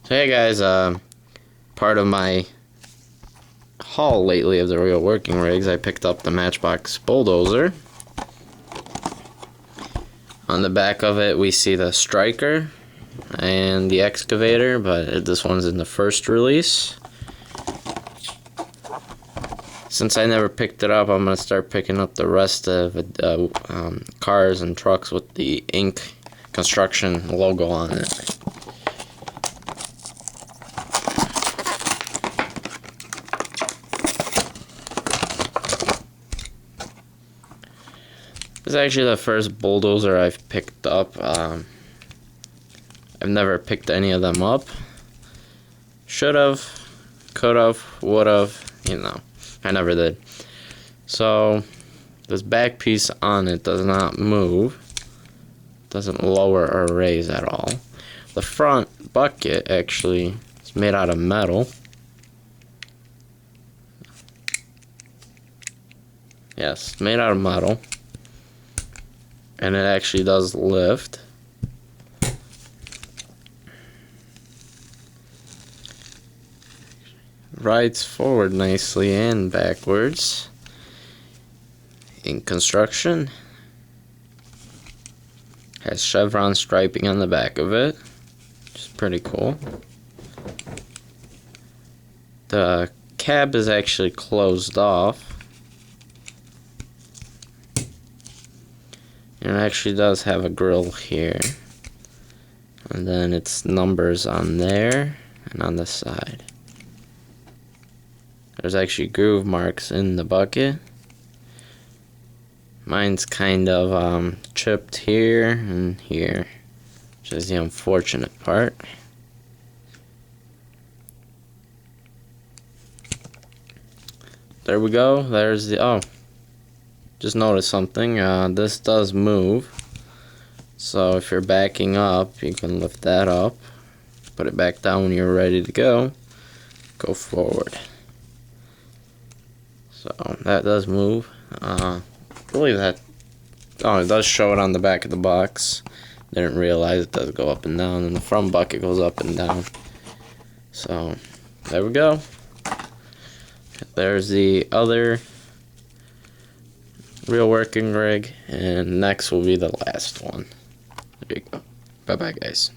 So hey guys, part of my haul lately of the real working rigs, I picked up the Matchbox Bulldozer. On the back of it we see the striker and the excavator, but this one's in the first release. Since I never picked it up, I'm going to start picking up the rest of cars and trucks with the Inc. construction logo on it. This is actually the first bulldozer I've picked up. I've never picked any of them up. Should've, could've, would've, you know, I never did. So, this back piece on it does not move. Doesn't lower or raise at all. The front bucket actually is made out of metal. Yes, made out of metal. And it actually does lift. Rides forward nicely and backwards. In construction. Has chevron striping on the back of it, which is pretty cool. The cab is actually closed off. And it actually does have a grill here. And then it's numbers on there and on the side. There's actually groove marks in the bucket. Mine's kind of chipped here and here, which is the unfortunate part. There we go. There's the just noticed something. This does move. So if you're backing up, you can lift that up, put it back down when you're ready to go. Go forward. So that does move. I believe that. Oh, it does show it on the back of the box. Didn't realize it does go up and down, and the front bucket goes up and down. So there we go. There's the other real working rig, and next will be the last one. There you go. Bye bye, guys.